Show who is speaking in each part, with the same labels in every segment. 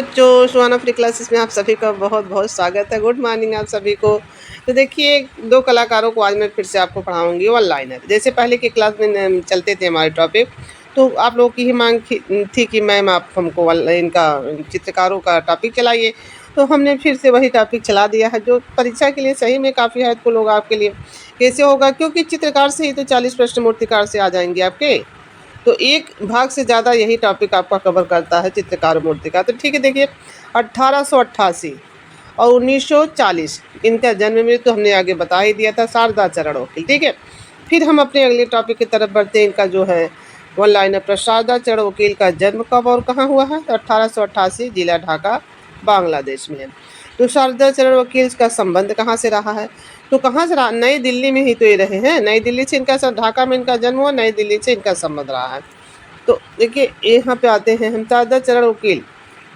Speaker 1: बच्चों, सुहाना free classes में आप सभी का बहुत बहुत स्वागत है। गुड मॉर्निंग आप सभी को। तो देखिए, दो कलाकारों को आज मैं फिर से आपको पढ़ाऊंगी वन लाइनर। जैसे पहले की क्लास में चलते थे हमारे टॉपिक, तो आप लोगों की ही मांग थी कि मैम आप हमको इनका चित्रकारों का टॉपिक चलाइए। तो हमने फिर से वही टॉपिक चला दिया है, जो परीक्षा के लिए सही में काफ़ी हेल्पफुल होगा आपके लिए। कैसे होगा? क्योंकि चित्रकार से ही तो 40 प्रश्न मूर्तिकार से आ जाएंगे आपके। तो एक भाग से ज़्यादा यही टॉपिक आपका कवर करता है चित्रकार और मूर्तिकार। तो ठीक है, देखिए 1888 और 1940 इनका जन्म मृत्यु हमने आगे बता ही दिया था, शारदा चरण वकील। ठीक है, फिर हम अपने अगले टॉपिक की तरफ बढ़ते हैं। इनका जो है वन लाइनर प्रश्न, शारदा चरण वकील का जन्म कब और कहाँ हुआ है? तो 1888, जिला ढाका, बांग्लादेश में है। तो शारदा चरण वकील का संबंध कहाँ से रहा है? तो कहाँ से रहा? नई दिल्ली में ही तो ये रहे हैं। नई दिल्ली से इनका ढाका में इनका जन्म हुआ, नई दिल्ली से इनका संबंध रहा है। तो देखिए यहाँ पे आते हैं हम, शारदा चरण वकील।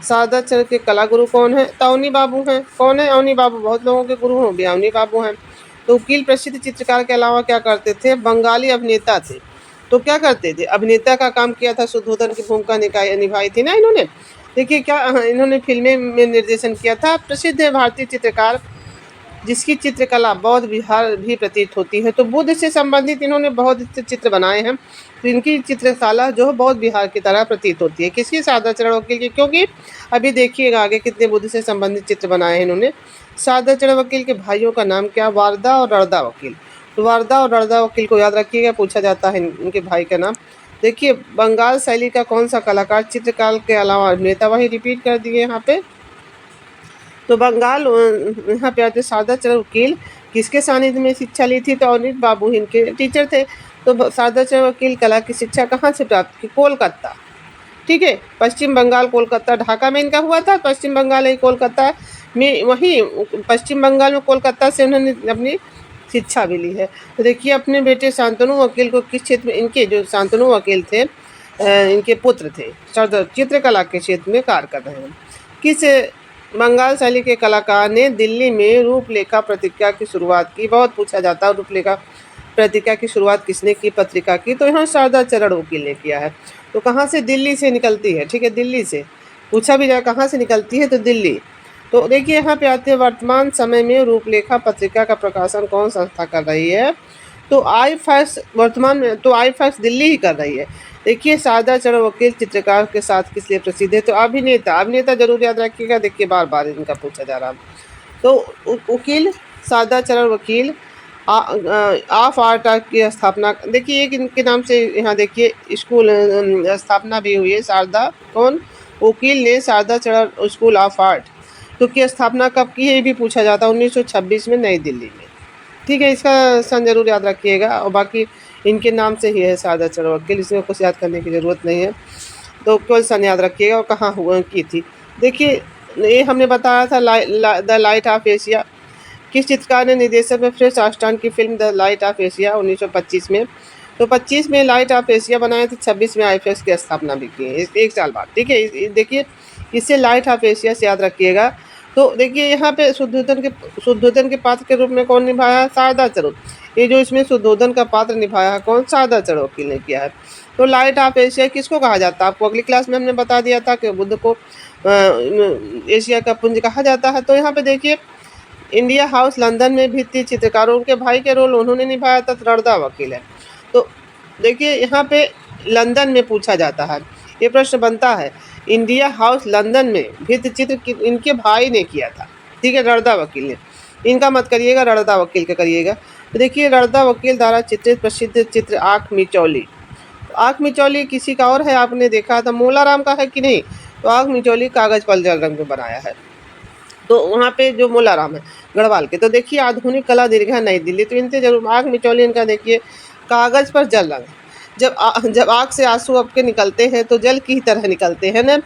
Speaker 1: शारदा चरण के कला गुरु कौन है? तो अवनी बाबू हैं। कौन है अवनी बाबू? बहुत लोगों के गुरु हैं, भी अवनी बाबू हैं। तो वकील प्रसिद्ध चित्रकार के अलावा क्या करते थे? बंगाली अभिनेता थे। तो क्या करते थे? अभिनेता का काम किया था, शुद्धोधन की भूमिका निभाई थी ना इन्होंने। देखिए क्या इन्होंने फिल्में में निर्देशन किया था। प्रसिद्ध है भारतीय चित्रकार जिसकी चित्रकला बौद्ध विहार भी प्रतीत होती है। तो बुद्ध से संबंधित इन्होंने बहुत से चित्र बनाए हैं। तो इनकी चित्रकला जो है बौद्ध विहार की तरह प्रतीत होती है। किसकी? शारदा चरण वकील की। क्योंकि अभी देखिएगा आगे कितने बुद्ध से संबंधित चित्र बनाए हैं इन्होंने। शारदा चरण वकील के भाइयों का नाम क्या? वारदा और रड़दा वकील। तो वारदा और रड़दा वकील को याद रखिएगा, पूछा जाता है इनके भाई का नाम। देखिए, बंगाल शैली का कौन सा कलाकार चित्रकार के अलावा अभिनेता? वही रिपीट कर दिए यहाँ पे। तो बंगाल यहाँ पे आते शारदा चरण वकील किसके सानिध्य में शिक्षा ली थी? तो अनिल बाबू इनके टीचर थे। तो शारदा चरण वकील कला की शिक्षा कहाँ से प्राप्त की? कोलकाता। ठीक है, पश्चिम बंगाल, कोलकाता। ढाका में इनका हुआ था, पश्चिम बंगाल है कोलकाता में। वहीं पश्चिम बंगाल में कोलकाता से उन्होंने अपनी शिक्षा भी ली है। तो देखिए, अपने बेटे शांतनु वकील को किस क्षेत्र में, इनके जो शांतनु वकील थे इनके पुत्र थे, चित्रकला के क्षेत्र में कार्य कर रहे हैं। किस बंगाल शैली के कलाकार ने दिल्ली में रूपलेखा पत्रिका की शुरुआत की? बहुत पूछा जाता है, रूपलेखा पत्रिका की शुरुआत किसने की, पत्रिका की? तो यहाँ शारदा चरण वकील ने किया है। तो कहाँ से? दिल्ली से निकलती है। ठीक है, दिल्ली से पूछा भी जाए कहाँ से निकलती है, तो दिल्ली। तो देखिए यहाँ पे आते हैं, वर्तमान समय में रूपलेखा पत्रिका का प्रकाशन कौन संस्था कर रही है? तो आईफैक्स वर्तमान में, तो आईफैक्स दिल्ली ही कर रही है। देखिए, शारदा चरण वकील चित्रकार के साथ किस लिए प्रसिद्ध है? तो अभिनेता। अभिनेता जरूर याद रखिएगा, देखिए बार बार इनका पूछा जा रहा है। तो वकील शारदा चरण वकील ऑफ आर्ट की स्थापना, देखिए एक इनके नाम से यहाँ देखिए स्कूल स्थापना भी हुई है। शारदा कौन? वकील ने शारदा चरण स्कूल ऑफ आर्ट तो की स्थापना कब की है? ये भी पूछा जाता है, 1926 में, नई दिल्ली में। ठीक है, इसका सन जरूर याद रखिएगा। और बाकी इनके नाम से ही है शारदा चरण वकील, इसमें कुछ याद करने की ज़रूरत नहीं है। तो केवल सन याद रखिएगा और कहाँ हुआ की थी। देखिए ये हमने बताया था द लाइट ऑफ एशिया। किस चित्रकार ने निर्देशक में फ्रेश आस्टान की film the light of Asia 1925 में? तो 25 में लाइट ऑफ एशिया बनाए थे, 26 में आईफेक्स की स्थापना भी की है, एक साल बाद। ठीक है, देखिए इससे लाइट ऑफ एशिया से याद रखिएगा। तो देखिए यहाँ पे शुद्धोधन के पात्र के रूप में कौन निभाया? शारदा चरण। ये जो इसमें शुद्धोधन का पात्र निभाया है कौन? शारदा चरण वकील ने किया है। तो लाइट ऑफ एशिया किसको कहा जाता है? आपको अगली क्लास में हमने बता दिया था कि बुद्ध को एशिया का पुंज कहा जाता है। तो यहाँ पे देखिए, इंडिया हाउस लंदन में भित्ति चित्रकारों के भाई के रोल उन्होंने निभाया था, रड़दा वकील है। तो देखिए यहाँ पे लंदन में पूछा जाता है, ये प्रश्न बनता है। इंडिया हाउस लंदन में भित्ति चित्र इनके भाई ने किया था। ठीक है, रड़दा वकील ने। इनका मत करिएगा, रड़दा वकील का करिएगा। तो देखिए, रड़दा वकील द्वारा चित्रित प्रसिद्ध चित्र आँख मिचौली। आँख मिचौली किसी का और है, आपने देखा था, मोलाराम का है कि नहीं? तो आँख मिचौली कागज पर जल रंग में बनाया है, तो वहाँ पे जो मोलाराम है गढ़वाल के। तो देखिए, आधुनिक कला दीर्घा नई दिल्ली। तो इनसे जरूर आँख मिचौली इनका देखिए कागज पर जल रंग। जब आँख से आंसू आपके निकलते हैं तो जल की तरह निकलते हैं ना,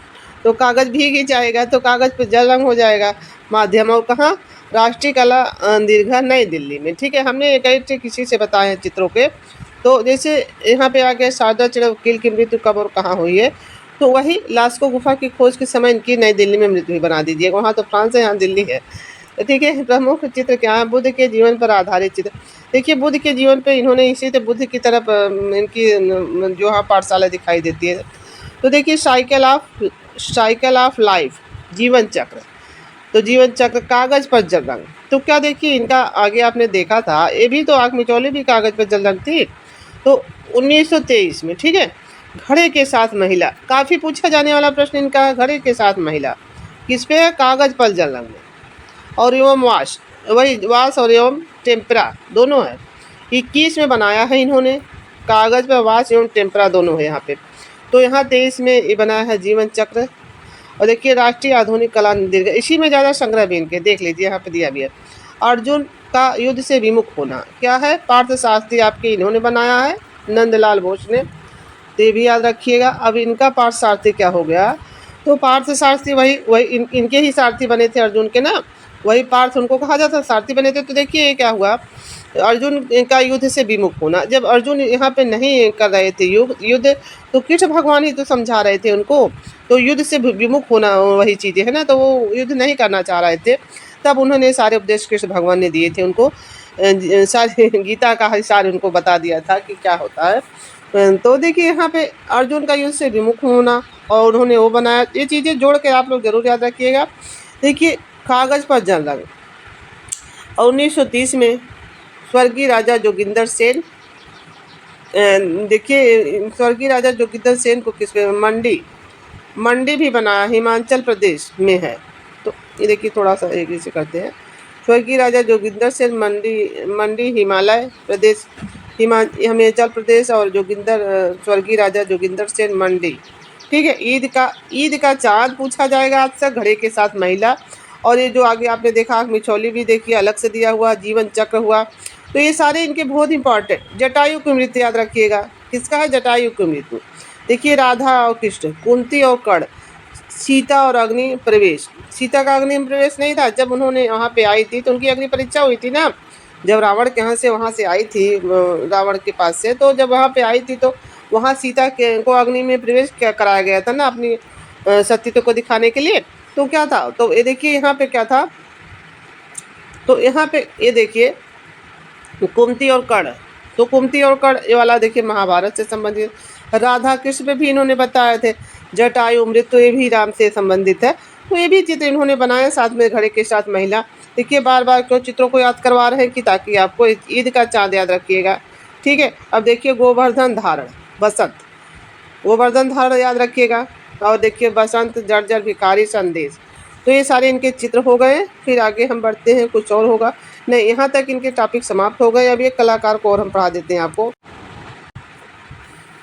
Speaker 1: तो कागज भीग ही जाएगा, तो कागज पर जल रंग हो जाएगा माध्यम। और कहाँ? राष्ट्रीय कला दीर्घा नई दिल्ली में। ठीक है, हमने एक किसी से बताए हैं चित्रों के। तो जैसे यहाँ पे आ गया, शारदा चरण वकील की मृत्यु कब और कहाँ हुई है? तो वही लास्को गुफा की खोज के समय इनकी नई दिल्ली में मृत्यु बना दीजिए। वहाँ तो फ्रांस है, यहाँ दिल्ली है। तो ठीक है, प्रमुख चित्र क्या है? बुद्ध के जीवन पर आधारित चित्र। देखिए, बुद्ध के जीवन पे इन्होंने इसी से बुद्ध की तरफ इनकी जो है पाठशाला दिखाई देती है। तो देखिए, साइकिल ऑफ लाइफ जीवन चक्र। तो जीवन चक्र कागज पर जल रंग, तो क्या देखिए इनका आगे आपने देखा था, ये भी तो आग मिचौली भी कागज पर जल रंग थी। तो 1923 में, ठीक है, घड़े के साथ महिला, काफ़ी पूछा जाने वाला प्रश्न इनका है, घड़े के साथ महिला किस पे है, कागज पर जल रंग में। और एवं वाश, वही वाश और एवं टेम्परा दोनों है। 21 में बनाया है इन्होंने, कागज पर वाश एवं टेम्परा दोनों है यहाँ पे। तो यहाँ 23 में ये बनाया है जीवन चक्र। और देखिए राष्ट्रीय आधुनिक कला दीर्घ, इसी में ज़्यादा संग्रह भी इनके, देख लीजिए यहाँ पे दिया भी है। अर्जुन का युद्ध से विमुख होना क्या है, पार्थशास्त्री आपके इन्होंने बनाया है, नंदलाल बोस ने, तो ये भी याद रखिएगा। अब इनका पार्थसारथी क्या हो गया, तो पार्थसारथी वही वही इनके ही सारथी बने थे अर्जुन के ना, वही पार्थ उनको कहा जाता, सारथी बने थे। तो देखिए ये क्या हुआ, अर्जुन का युद्ध से विमुख होना, जब अर्जुन यहाँ पे नहीं कर रहे थे युद्ध, तो कृष्ण भगवान ही तो समझा रहे थे उनको, तो युद्ध से विमुख होना वही चीज़ें है ना, तो वो युद्ध नहीं करना चाह रहे थे। तब उन्होंने सारे उपदेश कृष्ण भगवान ने दिए थे उनको, सारे गीता का सारे उनको बता दिया था कि क्या होता है। तो देखिए यहाँ पे अर्जुन का युद्ध से विमुख होना, और उन्होंने वो बनाया, ये चीज़ें जोड़ के आप लोग जरूर याद रखिएगा। देखिए कागज पर जल रंग, और 1930 में स्वर्गीय राजा जोगिंदर सेन, देखिए स्वर्गीय राजा जोगिंदर सेन को किस पे, मंडी भी बनाया, हिमाचल प्रदेश में है। तो ये देखिए थोड़ा सा एक इसे करते हैं, स्वर्गीय राजा जोगिंदर सेन मंडी हिमालय प्रदेश, हिमाचल प्रदेश, और जोगिंदर स्वर्गीय राजा जोगिंदर सेन मंडी, ठीक है। ईद का चाँद पूछा जाएगा आपसे, घड़े के साथ महिला। और ये जो आगे आपने देखा मिछौली भी देखिए अलग से दिया हुआ, जीवन चक्र हुआ। तो ये सारे इनके बहुत इंपॉर्टेंट। जटायु की मृत्यु याद रखिएगा, किसका है, जटायु की मृत्यु। देखिए राधा और कृष्ण, कुंती और कर्ण, सीता और अग्नि प्रवेश। सीता का अग्नि प्रवेश नहीं था, जब उन्होंने वहाँ पे आई थी तो उनकी अग्नि परीक्षा हुई थी ना, जब रावण के यहाँ से वहाँ से आई थी, रावण के पास से, तो जब वहाँ पे आई थी तो वहाँ सीता के को अग्नि में प्रवेश क्या कराया गया था ना, अपनी सतीत्व को दिखाने के लिए। तो क्या था, तो ये देखिए यहाँ पे क्या था, तो यहाँ पे ये देखिए कुंती और कर्ण, तो कुंती और कर्ण ये वाला देखिए महाभारत से संबंधित। राधा कृष्ण पे भी इन्होंने बताए थे, जटायु मृत्यु ये भी राम से संबंधित है। तो ये भी चित्र इन्होंने बनाया, साथ में घड़े के साथ महिला। देखिए बार बार क्यों चित्रों को याद करवा रहे हैं, कि ताकि आपको ईद का चाँद याद रखिएगा, ठीक है। अब देखिए गोवर्धन धारण, बसंत, गोवर्धन धारण याद रखिएगा। और देखिए बसंत, जर्जर, भिखारी, संदेश। तो ये सारे इनके चित्र हो गए। फिर आगे हम बढ़ते हैं, कुछ और होगा नहीं, यहाँ तक इनके टॉपिक समाप्त हो गए। अब एक कलाकार को और हम पढ़ा देते हैं आपको,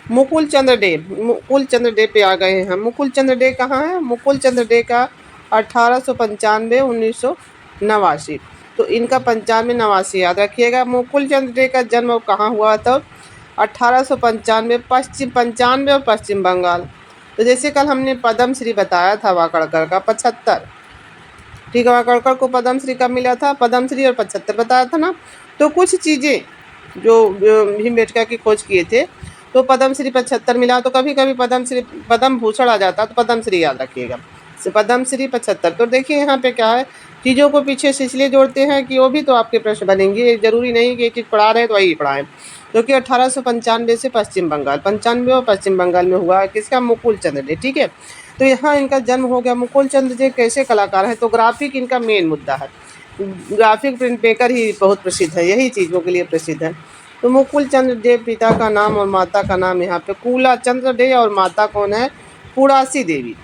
Speaker 1: मुकुल चंद्र डे। मुकुल चंद्र डे पे आ गए हैं हम। मुकुल चंद्र डे कहाँ है, मुकुल चंद्र डे का 1895 1989, तो इनका 95 89 याद रखिएगा। मुकुल चंद्र डे का जन्म कहाँ हुआ था, 1895 95 और पश्चिम बंगाल। तो जैसे कल हमने पद्म श्री बताया था वाकड़कर का 75, ठीक है, वाकड़कर को पद्म श्री कब मिला था, पद्म श्री और 75 बताया था ना। तो कुछ चीज़ें जो भीमबेटका की खोज किए थे, तो पद्म श्री 75 मिला, तो कभी कभी पद्म भूषण आ जाता, तो पद्म श्री याद रखिएगा, पद्म श्री 75। तो देखिए यहाँ पे क्या है, चीज़ों को पीछे से इसलिए जोड़ते हैं कि वो भी तो आपके प्रश्न बनेंगे, जरूरी नहीं कि ये चीज़ पढ़ा रहे हैं तो वही पढ़ाएं। क्योंकि 1895 से पश्चिम बंगाल, 95 और पश्चिम बंगाल में हुआ है किसका, मुकुल चंद्र डे, ठीक है। तो यहाँ इनका जन्म हो गया। मुकुल चंद्र डे कैसे कलाकार हैं, तो ग्राफिक इनका मेन मुद्दा है, ग्राफिक प्रिंट मेकर ही बहुत प्रसिद्ध है, यही चीज़ों के लिए प्रसिद्ध है। तो मुकुल चंद्र डे, पिता का नाम और माता का नाम यहाँ पे कूला चंद्र डे, और माता कौन है, पुरासी देवी।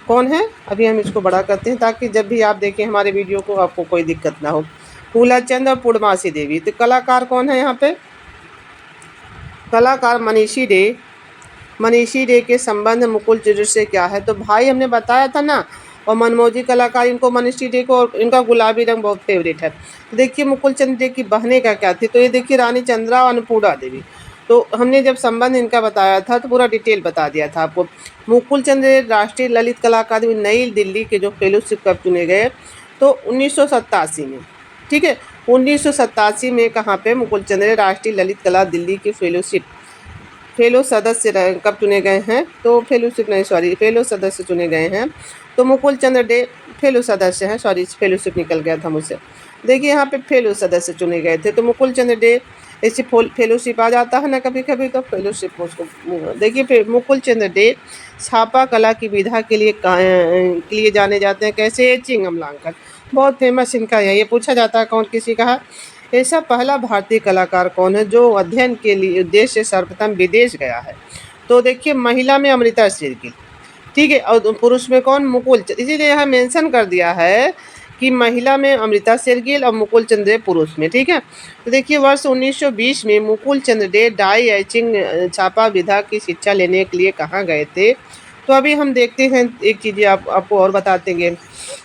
Speaker 1: कौन है, अभी हम इसको बड़ा करते हैं ताकि जब भी आप देखें हमारे वीडियो को आपको कोई दिक्कत ना हो। कूला चंद्र और पूर्णमासी देवी। तो कलाकार कौन है यहाँ पे, कलाकार मनीषी डे। मनीषी डे के संबंध मुकुल चंद्र से क्या है, तो भाई हमने बताया था ना, और मनमोजी कलाकार इनको मनीषी डे को, और इनका गुलाबी रंग बहुत फेवरेट है। तो देखिए मुकुल चंद्र डे की बहनें का क्या थी, तो ये देखिए रानी चंद्रा और अन्नपूर्णा देवी। तो हमने जब संबंध इनका बताया था तो पूरा डिटेल बता दिया था आपको। मुकुल चंद्र राष्ट्रीय ललित कला अकादमी नई दिल्ली के जो फेलोशिप कब चुने गए, तो 1987 में, ठीक है। 1987 में कहाँ पे मुकुल चंद्र राष्ट्रीय ललित कला दिल्ली के फेलो सदस्य कब चुने गए हैं, तो फेलो सदस्य चुने गए हैं। तो मुकुल चंद्र डे फेलो सदस्य हैं, फेलोशिप निकल गया था मुझसे। देखिए यहाँ पे फेलो सदस्य चुने गए थे। तो मुकुल चंद्र डे ऐसे फेलोशिप आ जाता है ना कभी कभी, तो फेलोशिप उसको देखिए। फिर मुकुल चंद्र डे छापा कला की विधा के लिए जाने जाते हैं। कैसे? एचिंग अम्लांकन, बहुत फेमस इनका है। ये पूछा जाता है कौन किसी का है। ऐसा पहला भारतीय कलाकार कौन है जो अध्ययन के लिए उद्देश्य से सर्वप्रथम विदेश गया है? तो देखिए महिला में अमृता शेरगिल, ठीक है, और पुरुष में कौन? मुकुल इसीलिए यहाँ मेंशन कर दिया है कि महिला में अमृता शेरगिल और मुकुल चंद्र डे पुरुष में, ठीक है। तो देखिए वर्ष 1920 में मुकुल चंद्र डे डाई एचिंग छापा विधा की शिक्षा लेने के लिए कहाँ गए थे? तो अभी हम देखते हैं एक चीज़ें आपको और बताते हैं।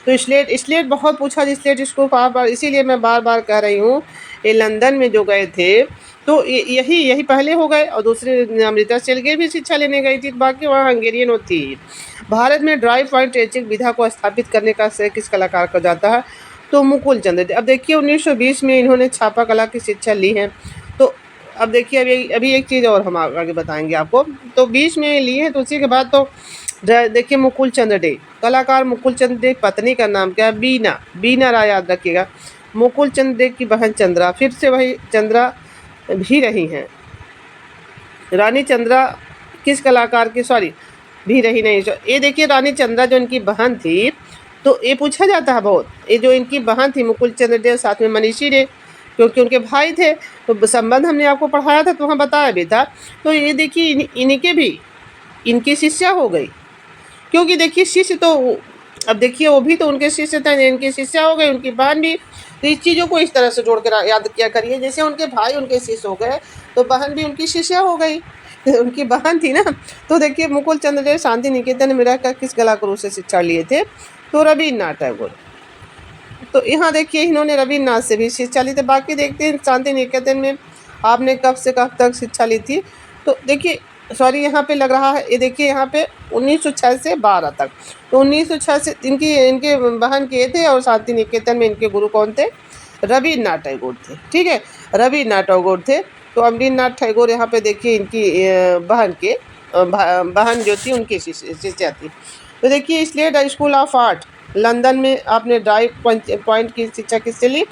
Speaker 1: तो स्लेट बहुत पूछा, स्लेट इसको बार बार, इसीलिए मैं बार बार कह रही हूँ ये लंदन में जो गए थे तो यही पहले हो गए, और दूसरे अमृता शेरगिल भी शिक्षा लेने गई थी, बाकी वहाँ हंगेरियन होती है। भारत में ड्राई पॉइंट एचिंग विधा को स्थापित करने का श्रेय किस कलाकार को जाता है? तो मुकुल चंद्र डे। अब देखिए 1920 में इन्होंने छापा कला की शिक्षा ली है। तो अब देखिए अभी एक चीज़ और हम आगे बताएंगे आपको। तो 20 में ली है, तो उसी के बाद तो देखिए मुकुल चंद्र डे, कलाकार मुकुल चंद्र डे, पत्नी का नाम क्या है? बीना, बीना राय, याद रखिएगा। मुकुल चंद्र डे की बहन चंद्रा, फिर से वही चंद्रा भी रही हैं। रानी चंद्रा किस कलाकार की, सॉरी भी रही नहीं, ये देखिए रानी चंद्रा जो इनकी बहन थी, तो ये पूछा जाता है बहुत, ये जो इनकी बहन थी मुकुल चंद्र डे, साथ में मनीषी डे, क्योंकि उनके भाई थे, तो संबंध हमने आपको पढ़ाया था तो वहाँ बताया भी था। तो ये देखिए इनके भी इनकी शिष्या हो गई, क्योंकि देखिए शिष्य तो, अब देखिए वो भी तो उनके शिष्य थे, इनकी शिष्या हो गई, उनकी बहन भी। तो इस चीज़ों को इस तरह से जोड़ कर याद किया करिए, जैसे उनके भाई उनके शिष्य हो गए तो बहन भी उनकी शिष्या हो गई, उनकी बहन थी ना। तो देखिए मुकुल चंद्र डे शांति निकेतन में रहकर किस कलाकारों से शिक्षा लिए थे? तो रविन्द्रनाथ टैगोर। तो यहाँ देखिए इन्होंने रविन्द्रनाथ से भी शिक्षा ली थी। बाकी देखते हैं शांति निकेतन में आपने कब से कब तक शिक्षा ली थी? तो देखिए सॉरी यहाँ पे लग रहा है, ये देखिए यहाँ पे 1906 से 12 तक। तो 1906 से इनके बहन के थे, और शांति निकेतन में इनके गुरु कौन थे? रविन्द्रनाथ टैगोर थे, ठीक है, रविन्द्रनाथ टैगोर थे। तो रविन्द्रनाथ टैगोर यहाँ पे देखिए इनकी बहन जो थी उनकी शिष्या थी। तो देखिए slate school of art London में आपने ड्राई पॉइंट की शिक्षा किससे ली?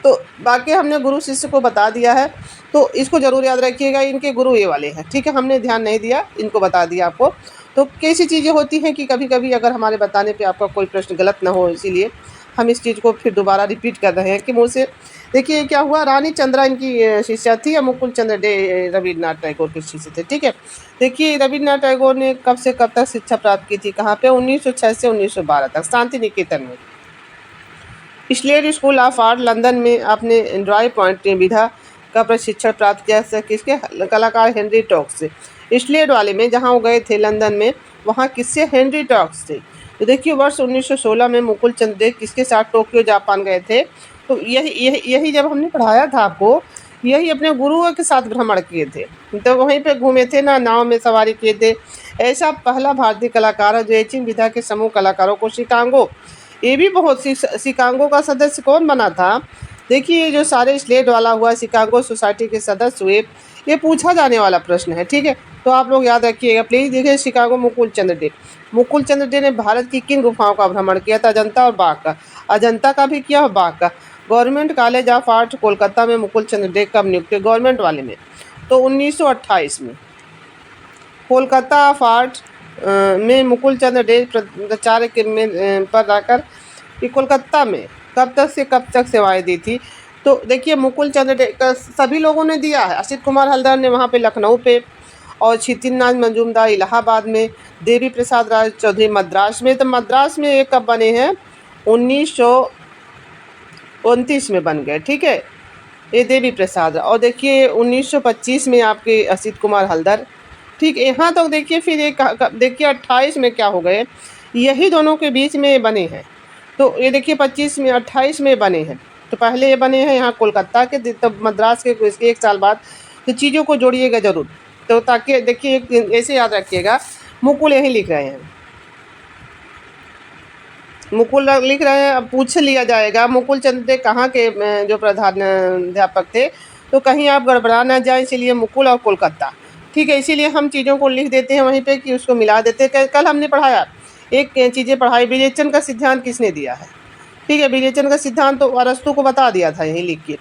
Speaker 1: तो बाकी हमने गुरु शिष्य को बता दिया है, तो इसको ज़रूर याद रखिएगा, इनके गुरु ये वाले हैं, ठीक है। हमने ध्यान नहीं दिया, इनको बता दिया आपको। तो कैसी चीज़ें होती हैं कि कभी कभी अगर हमारे बताने पे आपका कोई प्रश्न गलत ना हो, इसीलिए हम इस चीज़ को फिर दोबारा रिपीट कर रहे हैं कि मुँह से। देखिए क्या हुआ, रानी चंद्रा इनकी शिष्या थी, या मुकुल चंद्र डे रविन्द्रनाथ टैगोर के शिष्य थे, ठीक है। देखिए रविन्द्रनाथ टैगोर ने कब से कब तक शिक्षा प्राप्त की थी? कहाँ पे? 1906 से 1912 तक, शांति निकेतन में। Slate school of art London में आपने ड्राई पॉइंट विधा का प्रशिक्षण प्राप्त किया किसके? कलाकार हेनरी टॉक्स से। स्लेट वाले में जहाँ वो गए थे लंदन में, वहाँ किससे? हेनरी टॉक्स से। तो देखिए वर्ष 1916 में मुकुल चंद्र डे किसके साथ टोक्यो जापान गए थे? तो यही जब हमने पढ़ाया था आपको, यही अपने गुरुओं के साथ भ्रमण किए थे, तो वहीं पे घूमे थे ना, नाव में सवारी किए थे। ऐसा पहला भारतीय कलाकार है जो एचिंग विधा के समूह कलाकारों को शिकागो, ये भी बहुत शिकागो का सदस्य कौन बना था? देखिए ये जो सारे स्लेट वाला हुआ, शिकागो सोसाइटी के सदस्य हुए, ये पूछा जाने वाला प्रश्न है, ठीक है। तो आप लोग याद रखिएगा प्लीज़। देखिए शिकागो मुकुल चंद्र डे, मुकुल चंद्र डे ने भारत की किन गुफाओं का भ्रमण किया था? अजंता और बाघ का, अजंता का भी किया और बाघ का। Government college of art Kolkata में मुकुल चंद्र डे कब नियुक्त? गवर्नमेंट वाले में तो 1928 में। कोलकाता ऑफ आर्ट में मुकुल चंद्र डे प्राचार्य के में पर रहकर कि कोलकाता में कब तक सेवाएं दी थी? तो देखिए मुकुल चंद्र डे का सभी लोगों ने दिया है। असित कुमार हल्दर ने वहाँ पे लखनऊ पे, और क्षितिज मजूमदार इलाहाबाद में, देवी प्रसाद राय चौधरी मद्रास में। तो मद्रास में ये कब बने हैं? 1929 में बन गए, ठीक है, ये देवी प्रसाद। और देखिए 1925 में आपके असित कुमार हल्दर, ठीक है। यहाँ तक देखिए फिर एक देखिए 28 में क्या हो गए, यही दोनों के बीच में बने हैं। तो ये देखिए 25 में 28 में बने हैं, तो पहले ये बने हैं यहाँ कोलकाता के, तब मद्रास के इसके 1 साल बाद। तो चीज़ों को जोड़िएगा ज़रूर, तो ताकि देखिए ऐसे याद रखिएगा, मुकुल यहीं लिख रहे हैं, मुकुल लिख रहे हैं। अब पूछ लिया जाएगा मुकुल चंद्र डे कहाँ के जो प्रधान अध्यापक थे, तो कहीं आप गड़बड़ा ना जाए, इसलिए मुकुल और कोलकाता, ठीक है। इसीलिए हम चीज़ों को लिख देते हैं वहीं पे कि उसको मिला देते हैं। कल हमने पढ़ाया एक चीज़ें पढ़ाई, विवेचन का सिद्धांत किसने दिया है? ठीक है, विवेचन का सिद्धांत तो अरस्तु को बता दिया था यहीं लिख के।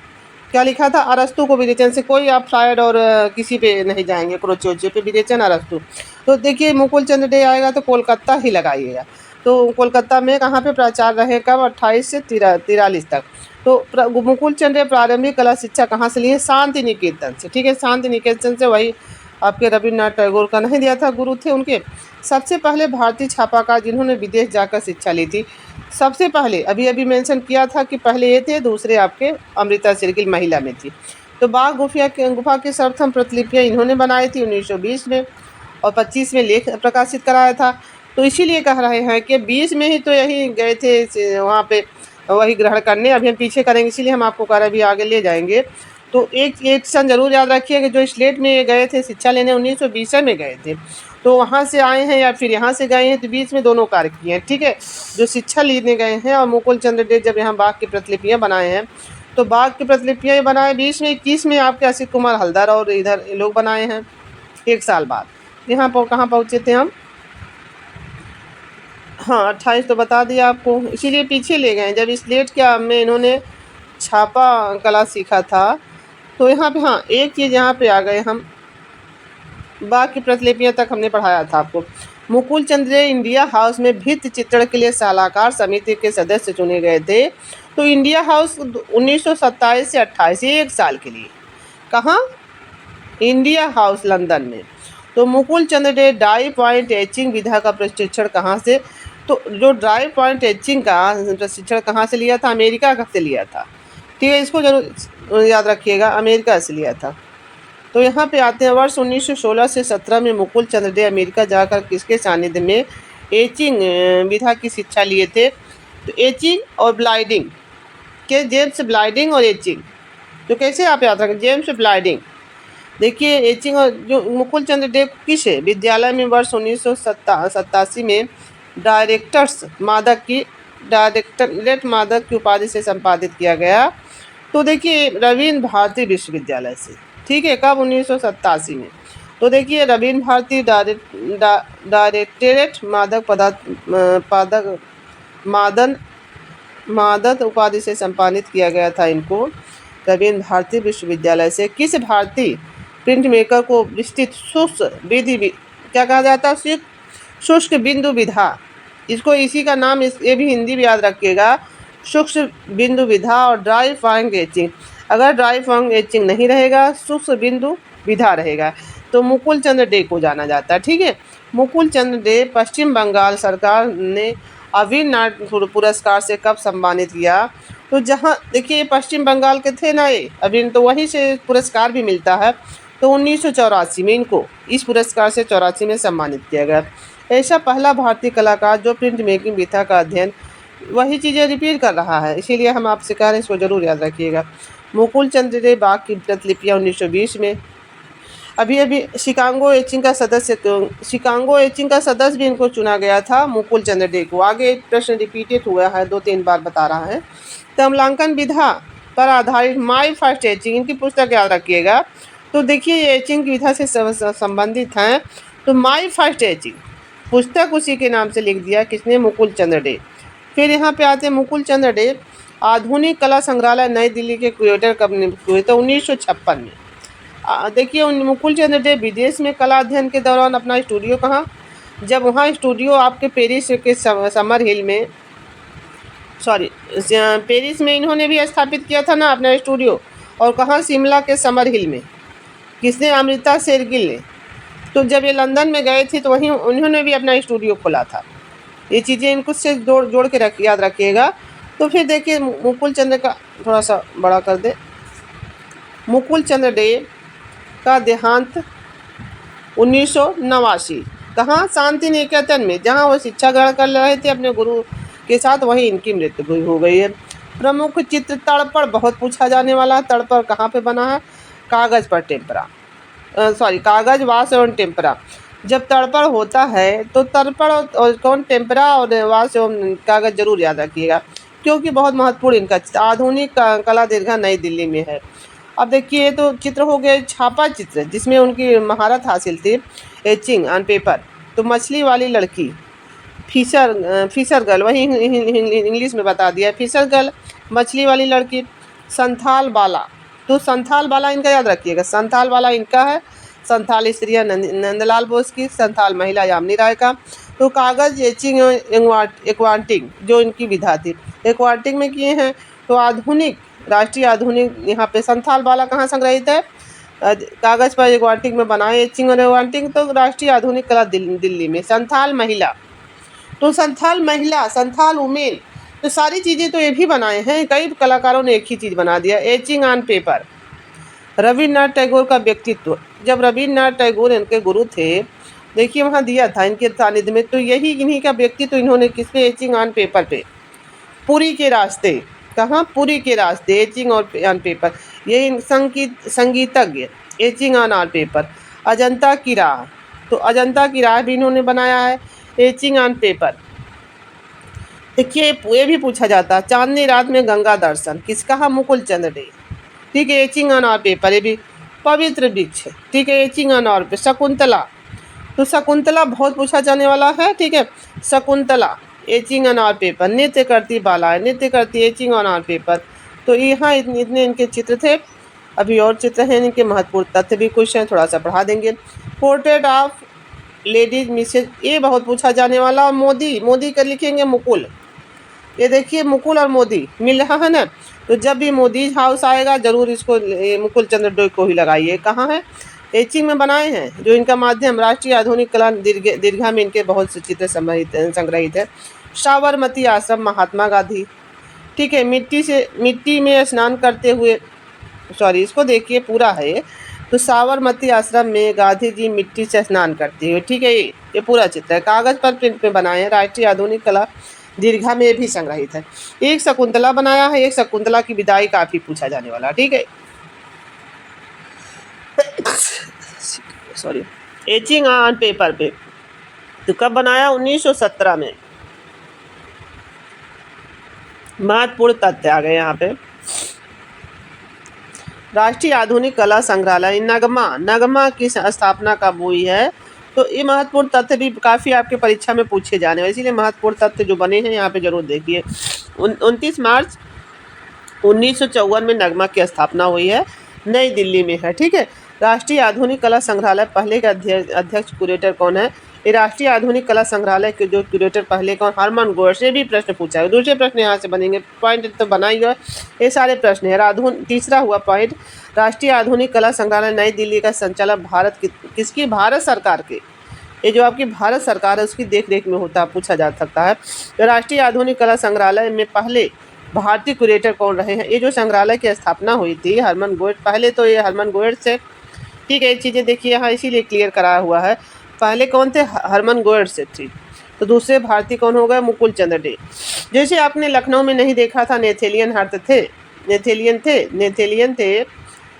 Speaker 1: क्या लिखा था, अरस्तु को विरेचन से, कोई आप फ्रायड और किसी पे नहीं जाएंगे, क्रोचोचे पे, विरेचन अरस्तु। तो देखिए मुकुल चंद्र डे आएगा तो कोलकाता ही लगाइएगा। तो कोलकाता में कहाँ पे प्राचार्य रहे कब, 28 से 43 तक। तो मुकुल चंद्र प्रारंभिक कला शिक्षा कहाँ से लिए, शांति निकेतन से। ठीक है, शांति निकेतन से, वही आपके रविन्द्रनाथ टैगोर का नहीं दिया था, गुरु थे उनके। सबसे पहले भारतीय छापाकार जिन्होंने विदेश जाकर शिक्षा ली थी, सबसे पहले अभी अभी मेंशन किया था कि पहले ये थे, दूसरे आपके अमृता शेरगिल महिला में थी। तो बाघ गुफा की सर्वप्रथम प्रतिलिपियाँ इन्होंने बनाई थी 1920 में, और 25 में लेख प्रकाशित कराया था। तो इसीलिए कह रहे हैं कि 20 में ही तो यही गए थे वहाँ पे वही ग्रहण करने। अभी हम पीछे करेंगे, इसीलिए हम आपको कह रहे अभी आगे ले जाएंगे। तो एक सन जरूर याद रखिए कि जो स्लेट में गए थे शिक्षा लेने 1920 में गए थे, तो वहाँ से आए हैं या फिर यहाँ से गए हैं, तो बीच में दोनों कार्य किए हैं। ठीक है, जो शिक्षा लेने गए हैं, और मुकुल चंद्र डे जब यहाँ बाघ की प्रतिलिपियाँ बनाए हैं, तो बाघ की प्रतिलिपियाँ बनाए 20 में, 21 में आपके असित कुमार हलदर और इधर लोग बनाए हैं 1 साल बाद। यहाँ पर कहाँ पहुँचे थे हम, हाँ 28 तो बता दिया आपको, इसीलिए पीछे ले गए। जब स्लेट क्या में इन्होंने छापा कला सीखा था, तो यहाँ पे हाँ एक चीज़ यहाँ पे आ गए हम, बाघ की प्रतिलिपियाँ तक हमने पढ़ाया था आपको। मुकुल चंद्र इंडिया हाउस में भित्ति चित्रण के लिए सलाहकार समिति के सदस्य चुने गए थे। तो इंडिया हाउस 1927 से 28, 1 साल के लिए। कहाँ, इंडिया हाउस लंदन में। तो मुकुल चंद्र डे डाई पॉइंट एचिंग विधा का प्रशिक्षण कहाँ से, तो जो ड्राई पॉइंट एचिंग का प्रशिक्षण कहाँ से लिया था, अमेरिका से लिया था। ठीक है, इसको जरूर याद रखिएगा, अमेरिका से लिया था। तो यहाँ पे आते हैं, वर्ष 1916 से 17 में मुकुल चंद्र डे अमेरिका जाकर किसके सानिध्य में एचिंग विधा की शिक्षा लिए थे। तो एचिंग और ब्लाइडिंग के, जेम्स ब्लाइडिंग और एचिंग, तो कैसे आप याद रखें, जेम्स ब्लाइडिंग। देखिए एचिंग और जो मुकुल चंद्र डे किस विद्यालय में वर्ष 1987 में डायरेक्टरेट मादक की उपाधि से संपादित किया गया। तो देखिए रवीन्द्र भारती विश्वविद्यालय से। ठीक है, कब, 1987 में। तो देखिए रवीन्द्र भारती डायरेक्टरेट मादक उपाधि से सम्मानित किया गया था इनको, रवीन्द्र भारती विश्वविद्यालय से। किस भारतीय प्रिंट मेकर को विस्तृत शुष्क विधि, क्या कहा जाता है, शुष्क बिंदु विधा, इसको इसी का नाम, ये भी हिंदी भी याद रखिएगा, शुष्क बिंदु विधा और ड्राई फाइंग एचिंग। अगर ड्राई फाइंग एचिंग नहीं रहेगा, शुष्क बिंदु विधा रहेगा, तो मुकुल चंद्र डे को जाना जाता है। ठीक है, मुकुल चंद्र डे पश्चिम बंगाल सरकार ने अविनाट पुरस्कार से कब सम्मानित किया। तो जहाँ देखिए पश्चिम बंगाल के थे ना ये अभी, तो वहीं से पुरस्कार भी मिलता है। तो 1984 में इनको इस पुरस्कार से 84 में सम्मानित किया गया। ऐसा पहला भारतीय कलाकार जो प्रिंट मेकिंग विधा का अध्ययन, वही चीज़ें रिपीट कर रहा है, इसीलिए हम आपसे कह रहे हैं, इसको जरूर याद रखिएगा। मुकुल चंद्र डे बाघ की प्रतिलिपियाँ 1920 में। अभी शिकागो एचिंग का सदस्य भी इनको चुना गया था, मुकुल चंद्र डे को। आगे प्रश्न रिपीटेड हुआ है, 2-3 बार बता रहा है। तमलांकन विधा पर आधारित माई फर्स्ट एचिंग, इनकी पुस्तक याद रखिएगा। तो देखिए ये एचिंग की विधा से संबंधित हैं। तो माई फर्स्ट एचिंग पुस्तक उसी के नाम से लिख दिया, किसने, मुकुल चंद्र डे। फिर यहाँ पे आते हैं मुकुल चंद्र डे आधुनिक कला संग्रहालय नई दिल्ली के क्यूरेटर कब नियुक्त हुए, तो 1956 में। देखिए मुकुल चंद्र डे विदेश में कला अध्ययन के दौरान अपना स्टूडियो कहाँ, जब वहाँ स्टूडियो आपके पेरिस के समर हिल में, पेरिस में इन्होंने भी स्थापित किया था ना अपना स्टूडियो, और कहाँ, शिमला के समर हिल में। किसने, अमृता शेरगिल ने। तो जब ये लंदन में गए थे तो वहीं उन्होंने भी अपना स्टूडियो खोला था। ये चीज़ें इनको से जोड़ के याद रखिएगा। तो फिर देखिए मुकुल चंद्र का थोड़ा सा बड़ा कर दे, मुकुल चंद्र डे का देहांत 1989, कहाँ, शांति निकेतन में, जहाँ वो शिक्षा ग्रहण कर रहे थे अपने गुरु के साथ, वहीं इनकी मृत्यु हो गई है। प्रमुख चित्र तड़पड़, बहुत पूछा जाने वाला। तड़पड़ कहाँ पे बना है, कागज़ पर टेम्परा, कागज़, वाश एवं टेम्परा। जब तड़पड़ होता है तो तड़पड़ और कौन, टेम्परा और वाश एवं कागज़ जरूर याद रखिएगा, क्योंकि बहुत महत्वपूर्ण इनका आधुनिक कला दीर्घा नई दिल्ली में है। अब देखिए तो चित्र हो गए छापा चित्र, जिसमें उनकी महारत हासिल थी, एचिंग ऑन पेपर। तो मछली वाली लड़की, फिशर गर्ल, वही इंग्लिश में बता दिया, फिशर गर्ल, मछली वाली लड़की। संथाल बाला, तो संथाल वाला इनका याद रखिएगा, संथाल वाला इनका है, संथाल स्त्रियाँ नंदलाल बोस की, संथाल महिला यामिनी राय का। तो कागज़ एचिंग एक्वाटिंग जो इनकी विधा थी, एक्वाटिंग में किए हैं। तो आधुनिक राष्ट्रीय आधुनिक यहाँ पे संथाल वाला कहाँ संग्रहित है, कागज़ पर एक्वाटिंग में बनाए एचिंग और एक्वाटिंग, तो राष्ट्रीय आधुनिक कला दिल्ली में। संथाल महिला, तो संथाल महिला, संथाल वुमेन, तो सारी चीज़ें तो ये भी बनाए हैं, कई कलाकारों ने एक ही चीज़ बना दिया, etching on paper. Rabindranath Tagore का व्यक्तित्व, जब रविन्द्रनाथ टैगोर इनके गुरु थे, देखिए वहाँ दिया था इनके सानिध्य में, तो यही इन्हीं का व्यक्तित्व इन्होंने किस पे, एचिंग ऑन पेपर पे। पुरी के रास्ते, कहाँ, पुरी के रास्ते, एचिंग ऑन पेपर, ये संगीतज्ञ, एचिंग ऑन पेपर। अजंता की राह, तो अजंता की राह भी इन्होंने बनाया है, एचिंग ऑन पेपर। देखिए ये भी पूछा जाता है, चांदनी रात में गंगा दर्शन किसका है, मुकुल चंद्र डे, ठीक है, एचिंग ऑन पेपर। ये भी पवित्र वृक्ष, ठीक है, एचिंग ऑन पे। शकुंतला, तो शकुंतला बहुत पूछा जाने वाला है, ठीक है, शकुंतला एचिंग ऑन पेपर। नृत्य करती बाला, नृत्य करती, एचिंग ऑन पेपर। तो यहाँ इतने इनके चित्र थे, अभी और चित्र हैं इनके, महत्वपूर्ण तथ्य भी कुछ हैं, थोड़ा सा पढ़ा देंगे। पोर्ट्रेट ऑफ लेडीज मिसेज, ये बहुत पूछा जाने वाला। और मोदी का लिखेंगे मुकुल, ये देखिए मुकुल और मोदी मिल रहा है ना, तो जब भी मोदी हाउस आएगा जरूर इसको मुकुल चंद्र डे को ही लगाइए। कहाँ है, एचिंग में बनाए हैं, जो इनका माध्यम राष्ट्रीय आधुनिक कला दीर्घा में इनके बहुत से चित्र संग्रहित है। साबरमती आश्रम, महात्मा गांधी, ठीक है, मिट्टी में स्नान करते हुए, सॉरी इसको देखिए पूरा है ये, तो साबरमती आश्रम में गांधी जी मिट्टी से स्नान करते हुए, ठीक है, ये पूरा चित्र है, कागज़ पर प्रिंट में बनाए हैं, राष्ट्रीय आधुनिक कला दीर्घा में भी संग्रहित है। एक शकुंतला बनाया है, एक शकुंतला की विदाई काफी पूछा जाने वाला, ठीक है। सॉरी, एचिंग ऑन पेपर पे, तो कब बनाया, 1917 में। महत्वपूर्ण तथ्य आ गए यहाँ पे। राष्ट्रीय आधुनिक कला संग्रहालय नगमा की स्थापना कब हुई है, तो ये महत्वपूर्ण तथ्य भी काफ़ी आपके परीक्षा में पूछे जाने वाले, इसीलिए महत्वपूर्ण तथ्य जो बने हैं यहाँ पे जरूर देखिए। 29 मार्च 1954 में नगमा की स्थापना हुई है, नई दिल्ली में है, ठीक है। राष्ट्रीय आधुनिक कला संग्रहालय पहले का अध्यक्ष क्यूरेटर कौन है, ये राष्ट्रीय आधुनिक कला संग्रहालय के जो क्यूरेटर पहले कौन, हरमन गोयर से भी प्रश्न पूछा है। दूसरे प्रश्न यहाँ से बनेंगे, पॉइंट तो बना ही है, ये सारे प्रश्न है। तीसरा हुआ पॉइंट, राष्ट्रीय आधुनिक कला संग्रहालय नई दिल्ली का संचालन भारत किसकी, भारत सरकार के, ये जो आपकी भारत सरकार है उसकी देख रेख में होता, पूछा जा सकता है। तो राष्ट्रीय आधुनिक कला संग्रहालय में पहले भारतीय क्यूरेटर कौन रहे हैं, ये जो संग्रहालय की स्थापना हुई थी हरमन गोयर, पहले तो ये हरमन गोयर से, ठीक है, ये चीज़ें देखिए यहाँ इसीलिए क्लियर कराया हुआ है। पहले कौन थे, हरमन गोयर से थी, तो दूसरे भारतीय कौन हो गए, मुकुल चंद्र डे। जैसे आपने लखनऊ में नहीं देखा था, नेथेलियन थे,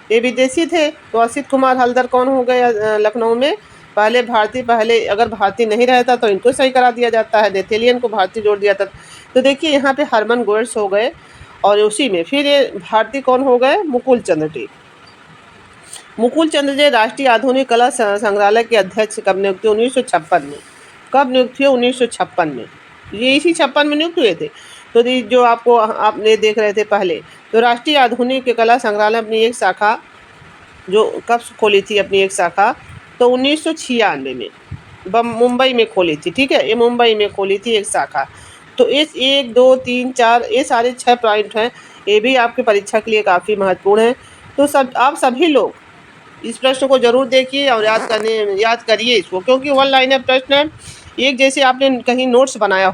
Speaker 1: ये विदेशी थे। तो असित कुमार हल्दर कौन हो गए लखनऊ में, पहले भारतीय, पहले अगर भारतीय नहीं रहता तो इनको सही करा दिया जाता है, नेथेलियन को भारतीय जोड़ दिया था। तो देखिए यहाँ पे हरमन गोयर्स हो गए, और उसी में फिर ये भारतीय कौन हो गए, मुकुल चंद्र डे। मुकुल चंद्र डे राष्ट्रीय आधुनिक कला संग्रहालय के अध्यक्ष कब नियुक्त हुए, 1956 में। कब नियुक्त हुए, 1956 में, ये इसी 56 में नियुक्त हुए थे। तो जो आपने देख रहे थे पहले, तो राष्ट्रीय आधुनिक कला संग्रहालय अपनी एक शाखा जो कब खोली थी, अपनी एक शाखा, तो 1996 में मुंबई में खोली थी, ठीक है, ये मुंबई में खोली थी एक शाखा। तो इस 1 2 3 4 ये सारे 6 पॉइंट हैं, ये भी आपकी परीक्षा के लिए काफ़ी महत्वपूर्ण है। तो आप सभी लोग इस प्रश्न को जरूर देखिए और याद करिए इसको, क्योंकि वन लाइनर प्रश्न है। एक जैसे आपने कहीं नोट्स बनाया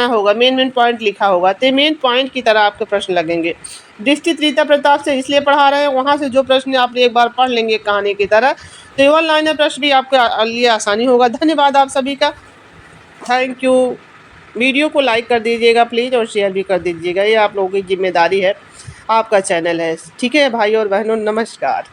Speaker 1: होगा, मेन पॉइंट लिखा होगा, तो मेन पॉइंट की तरह आपके प्रश्न लगेंगे। डिस्ट्रिक्ट रीता प्रताप से इसलिए पढ़ा रहे हैं, वहाँ से जो प्रश्न आपने एक बार पढ़ लेंगे कहानी की तरह, तो वन लाइनर प्रश्न भी आपके लिए आसानी होगा। धन्यवाद आप सभी का, थैंक यू। वीडियो को लाइक कर दीजिएगा प्लीज़, और शेयर भी कर दीजिएगा, ये आप लोगों की जिम्मेदारी है, आपका चैनल है, ठीक है भाई और बहनों, नमस्कार।